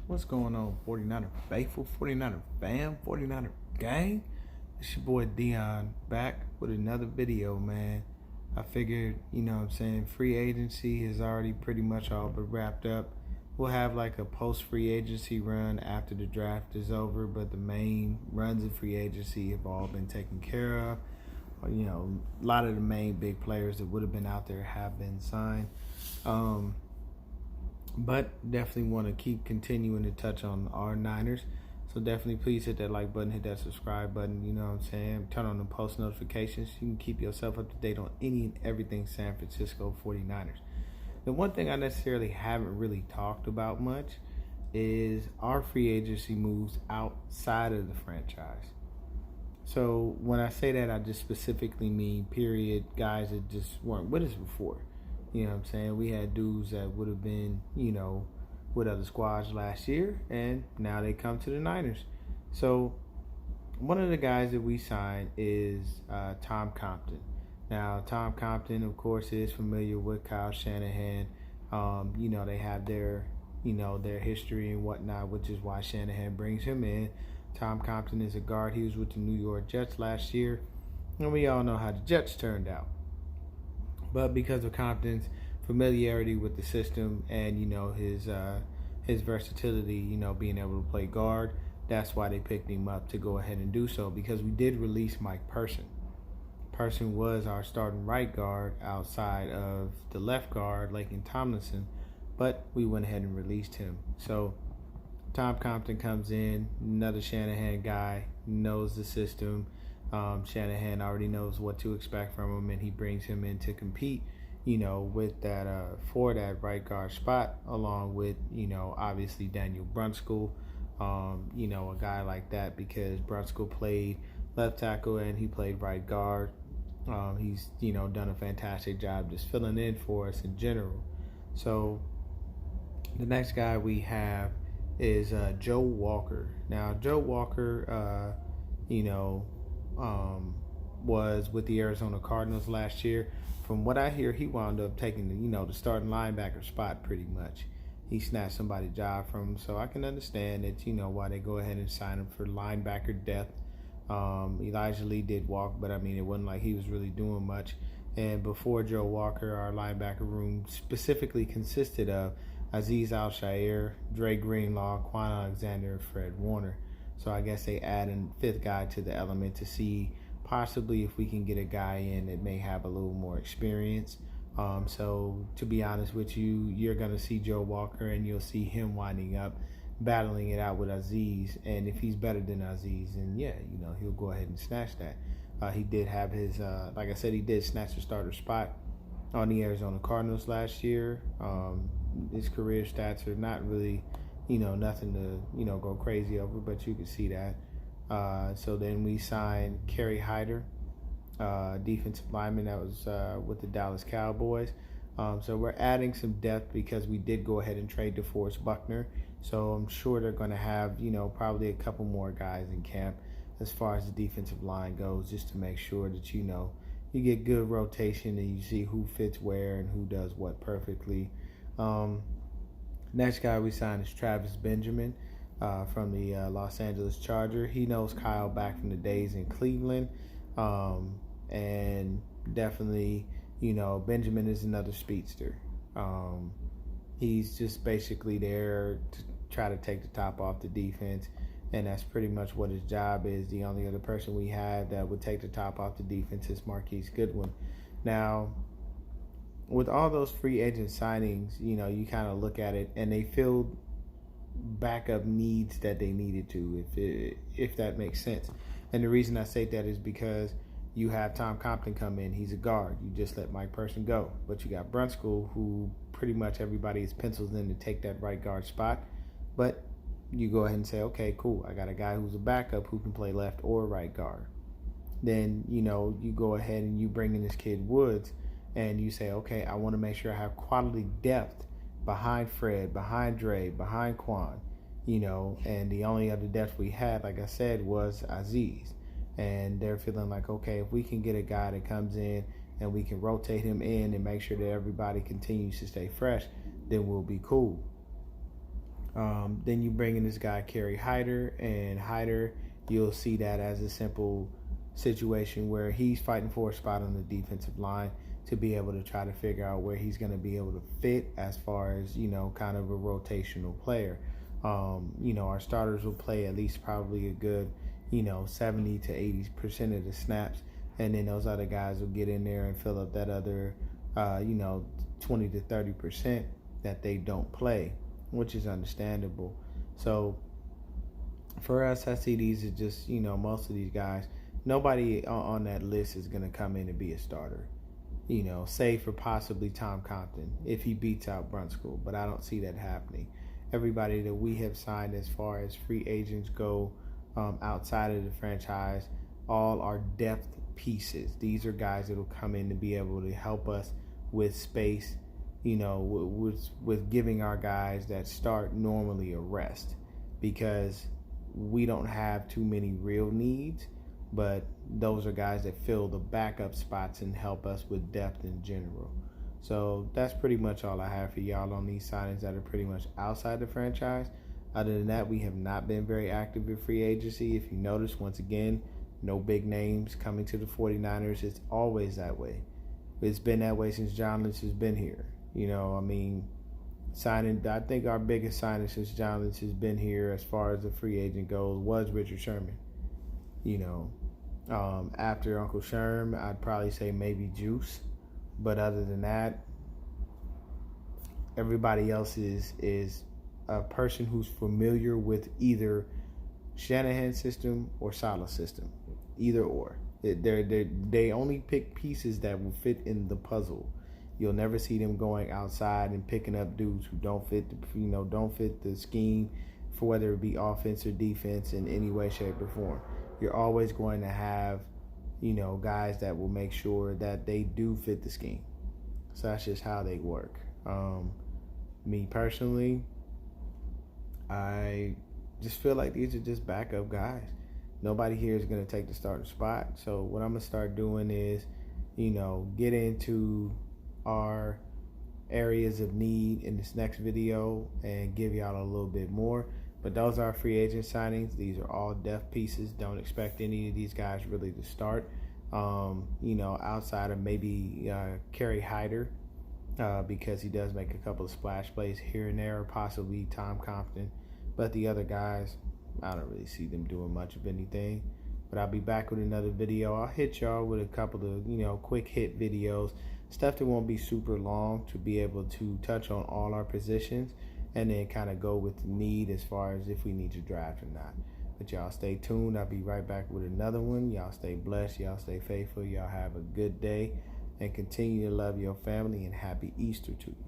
What's going on, 49er faithful, 49er fam, 49er gang? It's your boy Dion back with another video, man. I figured, free agency is already pretty much all but wrapped up. We'll have like a post free agency run after the draft is over, but the main runs of free agency have all been taken care of. A lot of the main big players that would have been out there have been signed. But definitely want to keep continuing to touch on our Niners. So definitely please hit that like button, hit that subscribe button, turn on the post notifications. You can keep yourself up to date on any and everything San Francisco 49ers. The one thing I necessarily haven't really talked about much is our free agency moves outside of the franchise. So when I say that, I just specifically mean period guys that just weren't with us before. You know what I'm saying? We had dudes that would have been, with other squads last year, and now they come to the Niners. So one of the guys that we signed is Tom Compton. Now, Tom Compton, of course, is familiar with Kyle Shanahan. They have their history and whatnot, which is why Shanahan brings him in. Tom Compton is a guard. He was with the New York Jets last year, and we all know how the Jets turned out. But because of Compton's familiarity with the system and his versatility, being able to play guard, that's why they picked him up to go ahead and do so. Because we did release Mike Person. Person was our starting right guard outside of the left guard, Laken Tomlinson, but we went ahead and released him. So Tom Compton comes in, another Shanahan guy, knows the system. Shanahan already knows what to expect from him, and he brings him in to compete, with that for that right guard spot, along with, obviously Daniel Brunskill, a guy like that, because Brunskill played left tackle and he played right guard. He's, done a fantastic job just filling in for us in general. So the next guy we have is Joe Walker. Now, Joe Walker, was with the Arizona Cardinals last year. From what I hear, he wound up taking the starting linebacker spot pretty much. He snatched somebody's job from him, so I can understand that why they go ahead and sign him for linebacker depth. Elijah Lee did walk, but it wasn't like he was really doing much. And before Joe Walker, our linebacker room specifically consisted of Azeez Al-Shaair, Dre Greenlaw, Quan Alexander, and Fred Warner. So I guess they add a fifth guy to the element to see possibly if we can get a guy in that may have a little more experience. So to be honest with you, you're going to see Joe Walker and you'll see him winding up battling it out with Azeez. And if he's better than Azeez, then yeah, he'll go ahead and snatch that. He did have his, like I said, he did snatch the starter spot on the Arizona Cardinals last year. His career stats are not really nothing to, go crazy over, but you can see that. So then we signed Kerry Hyder, defensive lineman that was with the Dallas Cowboys. So we're adding some depth because we did go ahead and trade DeForest Buckner. So I'm sure they're going to have, probably a couple more guys in camp as far as the defensive line goes, just to make sure that, you get good rotation and you see who fits where and who does what perfectly. Next guy we signed is Travis Benjamin from the Los Angeles Chargers. He knows Kyle back from the days in Cleveland. And definitely, Benjamin is another speedster. He's just basically there to try to take the top off the defense. And that's pretty much what his job is. The only other person we have that would take the top off the defense is Marquise Goodwin. Now, with all those free agent signings, you kind of look at it and they filled backup needs that they needed to, if that makes sense. And the reason I say that is because you have Tom Compton come in. He's a guard. You just let Mike Person go. But you got Brunskill, who pretty much everybody is penciled in to take that right guard spot. But you go ahead and say, okay, cool, I got a guy who's a backup who can play left or right guard. Then, you go ahead and you bring in this kid Woods and you say, okay, I want to make sure I have quality depth behind Fred, behind Dre, behind Quan, and the only other depth we had, like I said, was Azeez. And they're feeling like, okay, if we can get a guy that comes in and we can rotate him in and make sure that everybody continues to stay fresh, then we'll be cool. Then you bring in this guy, Kerry Hyder, and Hyder, you'll see that as a simple situation where he's fighting for a spot on the defensive line to be able to try to figure out where he's going to be able to fit as far as, kind of a rotational player. Our starters will play at least probably a good, 70 to 80% of the snaps. And then those other guys will get in there and fill up that other, 20 to 30% that they don't play, which is understandable. So for us, I see these as just, most of these guys, nobody on that list is going to come in and be a starter, save for possibly Tom Compton if he beats out Brunskill, but I don't see that happening. Everybody that we have signed as far as free agents go outside of the franchise, all are depth pieces. These are guys that will come in to be able to help us with space, with giving our guys that start normally a rest, because we don't have too many real needs, but those are guys that fill the backup spots and help us with depth in general. So that's pretty much all I have for y'all on these signings that are pretty much outside the franchise. Other than that, we have not been very active in free agency. If you notice, once again, no big names coming to the 49ers. It's always that way. It's been that way since John Lynch has been here. Signing, I think our biggest signing since John Lynch has been here as far as the free agent goes was Richard Sherman. After Uncle Sherm, I'd probably say maybe Juice. But other than that, everybody else is a person who's familiar with either Shanahan's system or Saleh's system, either or. They only pick pieces that will fit in the puzzle. You'll never see them going outside and picking up dudes who don't fit the scheme, for whether it be offense or defense in any way, shape, or form. You're always going to have, guys that will make sure that they do fit the scheme. So that's just how they work. Me personally, I just feel like these are just backup guys. Nobody here is going to take the starting spot. So what I'm going to start doing is, get into our areas of need in this next video and give y'all a little bit more. But those are free agent signings. These are all depth pieces. Don't expect any of these guys really to start. Outside of maybe Kerry Hyder, because he does make a couple of splash plays here and there, or possibly Tom Compton. But the other guys, I don't really see them doing much of anything. But I'll be back with another video. I'll hit y'all with a couple of, quick hit videos, stuff that won't be super long, to be able to touch on all our positions and then kind of go with the need as far as if we need to draft or not. But y'all stay tuned. I'll be right back with another one. Y'all stay blessed. Y'all stay faithful. Y'all have a good day and continue to love your family, and happy Easter to you.